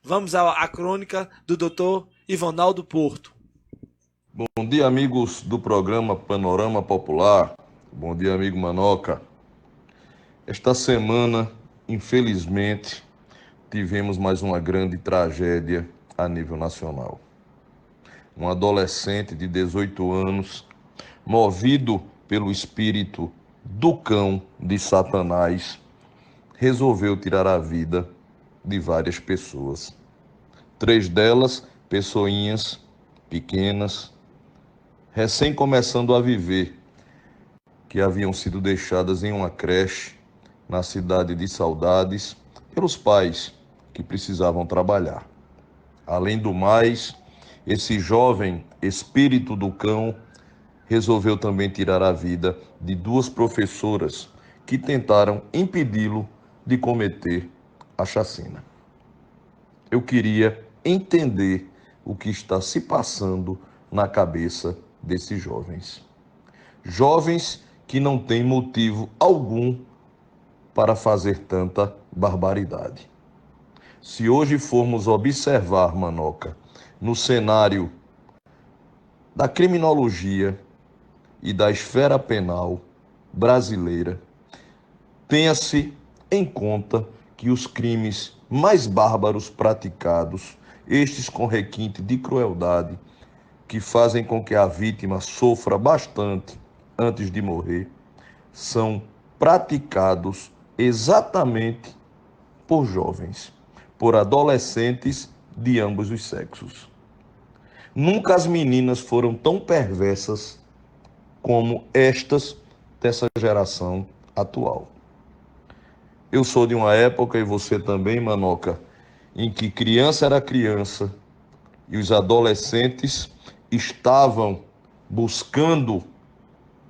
Vamos à crônica do Dr. Ivonaldo Porto. Bom dia, amigos do programa Panorama Popular. Bom dia, amigo Manoca. Esta semana, infelizmente, tivemos mais uma grande tragédia a nível nacional. Um adolescente de 18 anos, movido pelo espírito do cão de Satanás, resolveu tirar a vida de várias pessoas. 3 delas, pessoinhas pequenas, recém começando a viver, que haviam sido deixadas em uma creche na cidade de Saudades pelos pais que precisavam trabalhar. Além do mais, esse jovem espírito do cão resolveu também tirar a vida de 2 professoras que tentaram impedi-lo de cometer a chacina. Eu queria entender o que está se passando na cabeça desses jovens. Jovens que não têm motivo algum para fazer tanta barbaridade. Se hoje formos observar, Manoca, no cenário da criminologia e da esfera penal brasileira, tenha-se em conta que os crimes mais bárbaros praticados, estes com requinte de crueldade, que fazem com que a vítima sofra bastante antes de morrer, são praticados exatamente por jovens, por adolescentes de ambos os sexos. Nunca as meninas foram tão perversas como estas dessa geração atual. Eu sou de uma época, e você também, Manoca, em que criança era criança e os adolescentes estavam buscando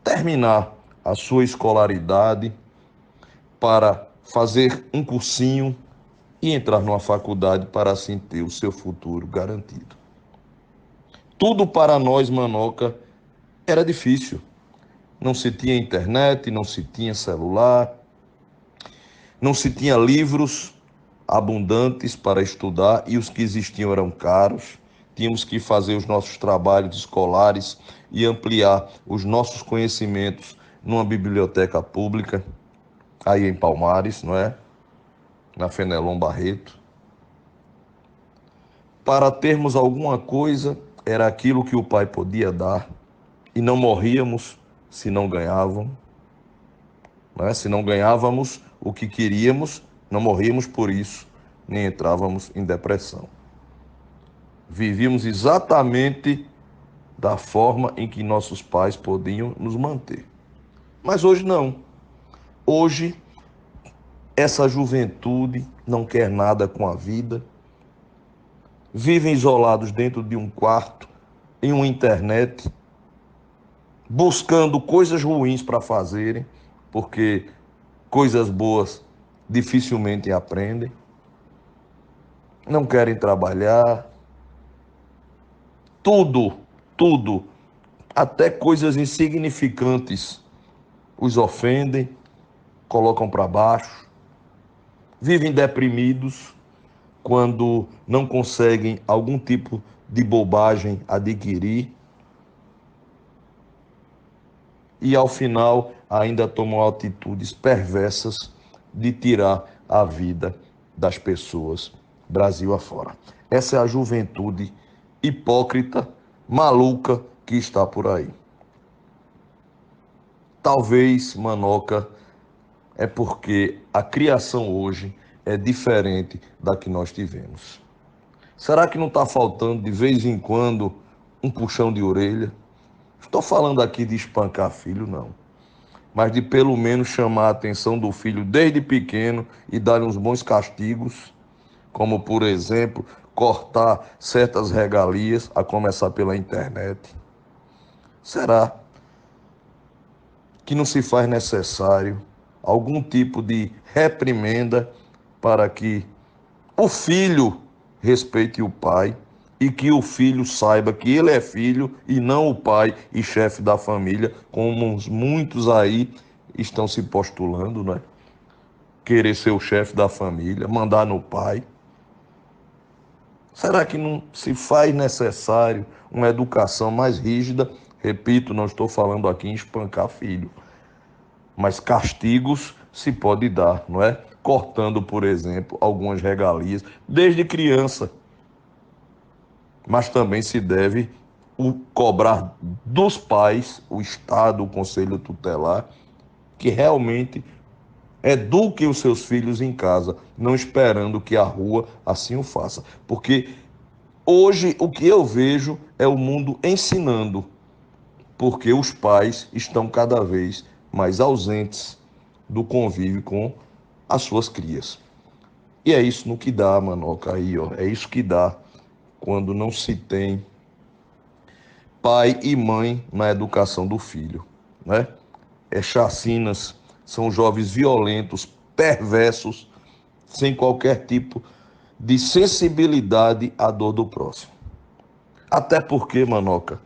terminar a sua escolaridade para fazer um cursinho e entrar numa faculdade para assim ter o seu futuro garantido. Tudo para nós, Manoca, era difícil. Não se tinha internet, não se tinha celular, não se tinha livros abundantes para estudar e os que existiam eram caros. Tínhamos que fazer os nossos trabalhos escolares e ampliar os nossos conhecimentos numa biblioteca pública, aí em Palmares, não é? Na Fenelon Barreto. Para termos alguma coisa, era aquilo que o pai podia dar, e não morríamos se não ganhavam, não é? Se não ganhávamos o que queríamos, não morríamos por isso, nem entrávamos em depressão. Vivíamos exatamente da forma em que nossos pais podiam nos manter. Mas hoje não. Hoje, essa juventude não quer nada com a vida, vivem isolados dentro de um quarto, em uma internet, buscando coisas ruins para fazerem, porque coisas boas dificilmente aprendem, não querem trabalhar, tudo, até coisas insignificantes os ofendem, colocam para baixo, vivem deprimidos quando não conseguem algum tipo de bobagem adquirir e ao final ainda tomam atitudes perversas de tirar a vida das pessoas Brasil afora. Essa é a juventude hipócrita, maluca que está por aí. Talvez, Manoca, é porque a criação hoje é diferente da que nós tivemos. Será que não está faltando, de vez em quando, um puxão de orelha? Estou falando aqui de espancar filho, não. Mas de pelo menos chamar a atenção do filho desde pequeno e dar uns bons castigos, como, por exemplo, cortar certas regalias, a começar pela internet. Será que não se faz necessário algum tipo de reprimenda para que o filho respeite o pai e que o filho saiba que ele é filho e não o pai e chefe da família, como muitos aí estão se postulando, né? Querer ser o chefe da família, mandar no pai. Será que não se faz necessário uma educação mais rígida? Repito, não estou falando aqui em espancar filho, mas castigos se pode dar, não é? Cortando, por exemplo, algumas regalias desde criança. Mas também se deve cobrar dos pais, o Estado, o Conselho Tutelar, que realmente eduquem os seus filhos em casa, não esperando que a rua assim o faça. Porque hoje o que eu vejo é o mundo ensinando, porque os pais estão cada vez mais ausentes do convívio com as suas crias. E é isso no que dá, Manoca, aí, ó. É isso que dá quando não se tem pai e mãe na educação do filho, né? É chacinas, são jovens violentos, perversos, sem qualquer tipo de sensibilidade à dor do próximo. Até porque, Manoca,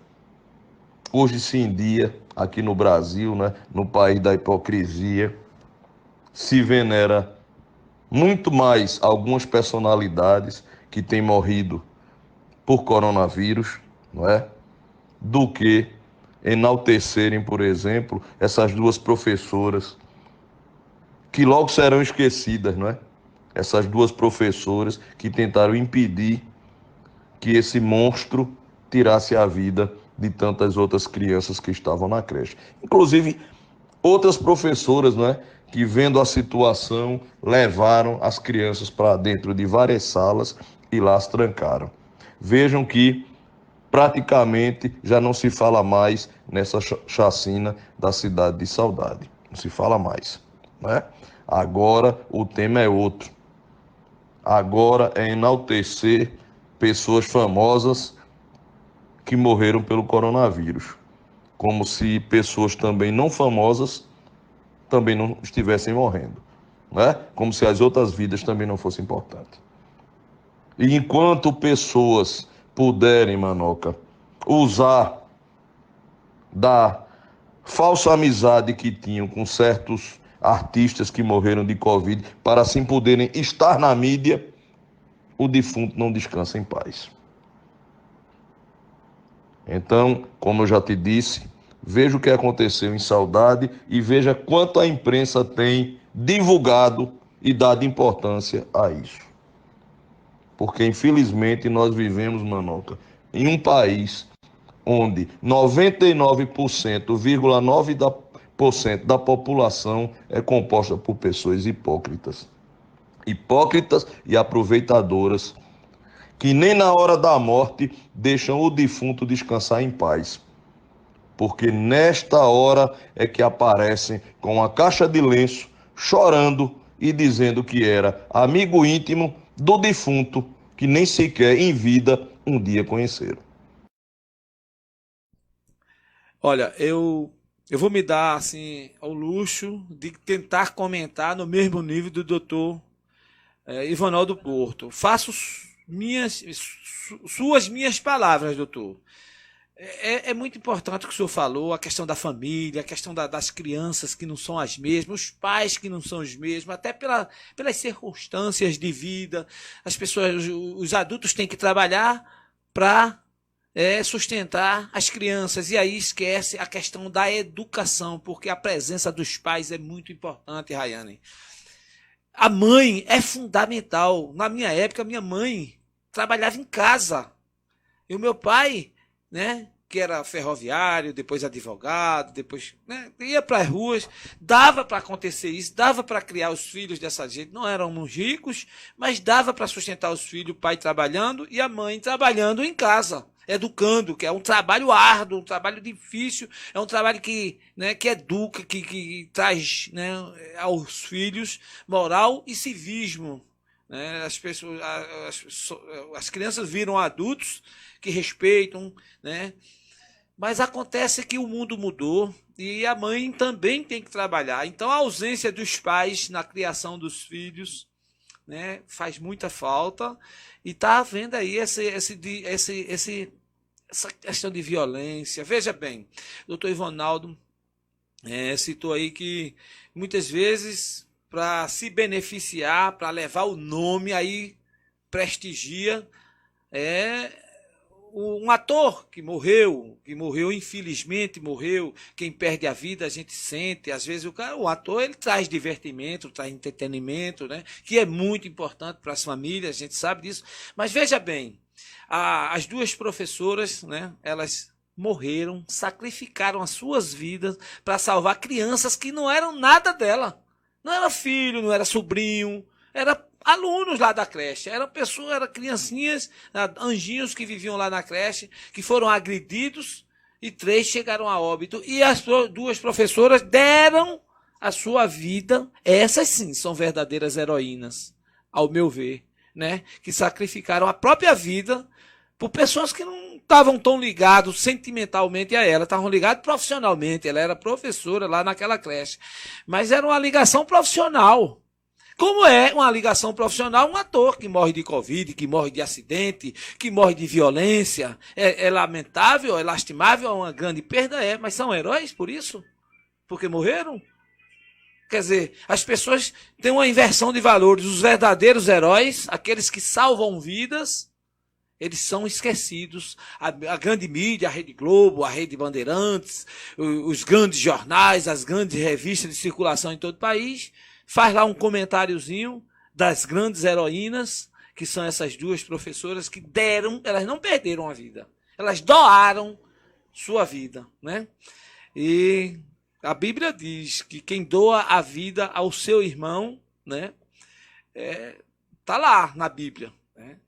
hoje em dia, aqui no Brasil, né, no país da hipocrisia, se venera muito mais algumas personalidades que têm morrido por coronavírus, não é? Do que enaltecerem, por exemplo, essas duas professoras que logo serão esquecidas, não é? Essas duas professoras que tentaram impedir que esse monstro tirasse a vida de tantas outras crianças que estavam na creche. Inclusive, outras professoras, não é? Que vendo a situação, levaram as crianças para dentro de várias salas e lá as trancaram. Vejam que praticamente já não se fala mais nessa chacina da cidade de Saudade. Não se fala mais, né? Agora o tema é outro. Agora é enaltecer pessoas famosas que morreram pelo coronavírus, como se pessoas também não famosas também não estivessem morrendo, né? Como se as outras vidas também não fossem importantes. E enquanto pessoas puderem, Manoca, usar da falsa amizade que tinham com certos artistas que morreram de Covid para assim poderem estar na mídia, o defunto não descansa em paz. Então, como eu já te disse, veja o que aconteceu em Saudade e veja quanto a imprensa tem divulgado e dado importância a isso. Porque, infelizmente, nós vivemos, Manoca, em um país onde 99,9% da população é composta por pessoas hipócritas. Hipócritas e aproveitadoras que nem na hora da morte deixam o defunto descansar em paz. Porque nesta hora é que aparecem com a caixa de lenço, chorando e dizendo que era amigo íntimo do defunto, que nem sequer em vida um dia conheceram. Olha, eu vou me dar assim ao luxo de tentar comentar no mesmo nível do doutor Ivanaldo Porto. Faço suas minhas palavras, doutor. É muito importante o que o senhor falou, a questão da família, a questão das crianças que não são as mesmas, os pais que não são os mesmos, até pelas circunstâncias de vida. As pessoas, os adultos têm que trabalhar para sustentar as crianças, e aí esquece a questão da educação, porque a presença dos pais é muito importante, Rayane. A mãe é fundamental. Na minha época, minha mãe trabalhava em casa. E o meu pai, né, que era ferroviário, depois advogado, depois, né, ia para as ruas, dava para acontecer isso, dava para criar os filhos dessa gente. Não éramos ricos, mas dava para sustentar os filhos, o pai trabalhando e a mãe trabalhando em casa, educando, que é um trabalho árduo, um trabalho difícil, é um trabalho que, né, que educa, que traz, né, aos filhos moral e civismo. Né? As crianças viram adultos que respeitam, né? Mas acontece que o mundo mudou e a mãe também tem que trabalhar. Então a ausência dos pais na criação dos filhos, né, faz muita falta. E está havendo aí essa questão de violência. Veja bem, o doutor Ivanaldo citou aí que muitas vezes, para se beneficiar, para levar o nome, aí prestigia é um ator que morreu infelizmente morreu. Quem perde a vida a gente sente, às vezes o ator ele traz divertimento, traz entretenimento, né? Que é muito importante para as famílias, a gente sabe disso. Mas veja bem, as duas professoras, né? Elas morreram, sacrificaram as suas vidas para salvar crianças que não eram nada dela. Não era filho, não era sobrinho, era alunos lá da creche, eram criancinhas, anjinhos que viviam lá na creche, que foram agredidos e 3 chegaram a óbito. E as duas professoras deram a sua vida. Essas sim são verdadeiras heroínas, ao meu ver, né? Que sacrificaram a própria vida por pessoas que não estavam tão ligados sentimentalmente a ela, estavam ligados profissionalmente. Ela era professora lá naquela creche, mas era uma ligação profissional. Como é uma ligação profissional um ator que morre de Covid, que morre de acidente, que morre de violência. É lamentável, é lastimável, é uma grande perda, mas são heróis por isso? Porque morreram? Quer dizer, as pessoas têm uma inversão de valores. Os verdadeiros heróis, aqueles que salvam vidas, eles são esquecidos. A grande mídia, a Rede Globo, a Rede Bandeirantes, os grandes jornais, as grandes revistas de circulação em todo o país, faz lá um comentáriozinho das grandes heroínas, que são essas duas professoras que deram, elas não perderam a vida, elas doaram sua vida, né? E a Bíblia diz que quem doa a vida ao seu irmão, né? Tá lá na Bíblia, né?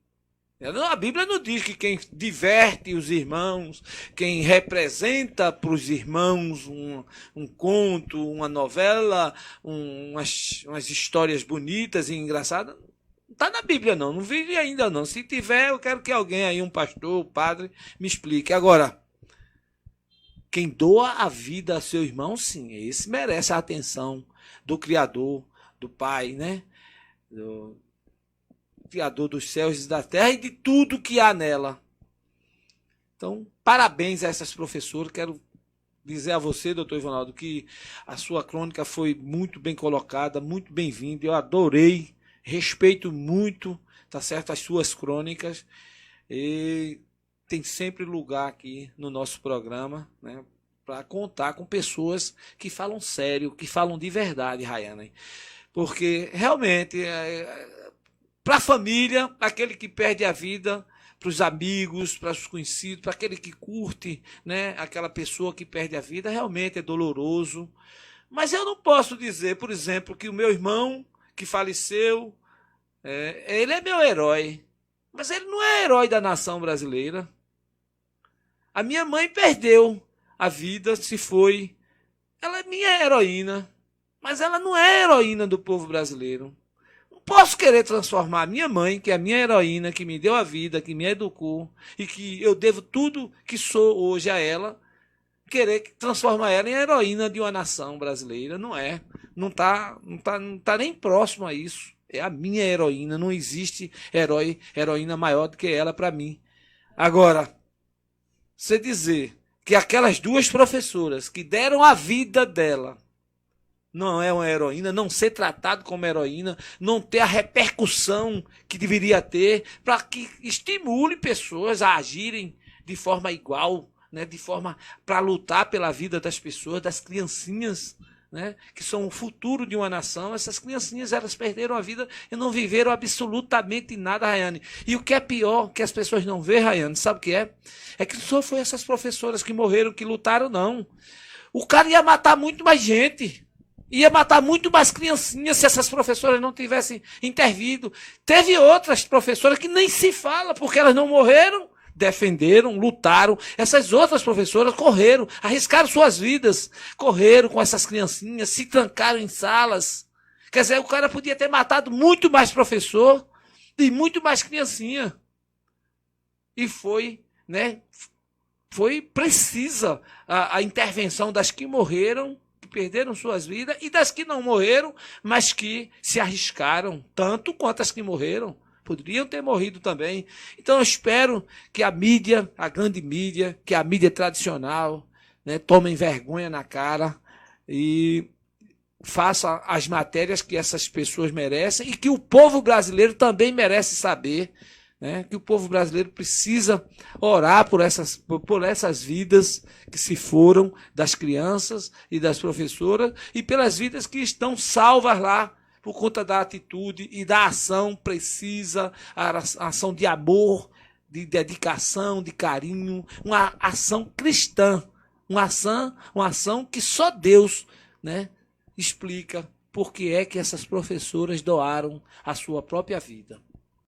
A Bíblia não diz que quem diverte os irmãos, quem representa para os irmãos um conto, uma novela, umas histórias bonitas e engraçadas. Não está na Bíblia, não. Não vi ainda, não. Se tiver, eu quero que alguém aí, um pastor, um padre, me explique. Agora, quem doa a vida a seu irmão, sim, esse merece a atenção do Criador, do Pai, né? Do Criador dos céus e da terra e de tudo que há nela. Então, parabéns a essas professoras. Quero dizer a você, doutor Ivanaldo, que a sua crônica foi muito bem colocada, muito bem-vinda. Eu adorei, respeito muito, tá certo, as suas crônicas. E tem sempre lugar aqui no nosso programa, né, para contar com pessoas que falam sério, que falam de verdade, Rayane. Porque, realmente, para a família, aquele que perde a vida, para os amigos, para os conhecidos, para aquele que curte, né, aquela pessoa que perde a vida, realmente é doloroso. Mas eu não posso dizer, por exemplo, que o meu irmão que faleceu, ele é meu herói, mas ele não é herói da nação brasileira. A minha mãe perdeu a vida, se foi. Ela é minha heroína, mas ela não é heroína do povo brasileiro. Posso querer transformar a minha mãe, que é a minha heroína, que me deu a vida, que me educou, e que eu devo tudo que sou hoje a ela, querer transformar ela em heroína de uma nação brasileira. Não é. Não tá nem próximo a isso. É a minha heroína. Não existe heroína maior do que ela para mim. Agora, você dizer que aquelas duas professoras que deram a vida dela não é uma heroína, não ser tratado como heroína, não ter a repercussão que deveria ter, para que estimule pessoas a agirem de forma igual, né, de forma para lutar pela vida das pessoas, das criancinhas, né, que são o futuro de uma nação. Essas criancinhas, elas perderam a vida e não viveram absolutamente nada, Rayane. E o que é pior, que as pessoas não vê, Rayane, sabe o que é? É que só foi essas professoras que morreram, que lutaram, não. O cara ia matar muito mais gente. Ia matar muito mais criancinhas se essas professoras não tivessem intervido. Teve outras professoras que nem se fala, porque elas não morreram, defenderam, lutaram. Essas outras professoras correram, arriscaram suas vidas, correram com essas criancinhas, se trancaram em salas. Quer dizer, o cara podia ter matado muito mais professor e muito mais criancinha. E foi, né? Foi precisa a intervenção das que morreram, perderam suas vidas, e das que não morreram, mas que se arriscaram, tanto quanto as que morreram. Poderiam ter morrido também. Então eu espero que a mídia, a grande mídia, que a mídia tradicional, né, tomem vergonha na cara e faça as matérias que essas pessoas merecem e que o povo brasileiro também merece saber né? Que o povo brasileiro precisa orar por essas vidas que se foram, das crianças e das professoras, e pelas vidas que estão salvas lá por conta da atitude e da ação precisa, a ação de amor, de dedicação, de carinho, uma ação cristã, uma ação que só Deus, né, explica por que é que essas professoras doaram a sua própria vida.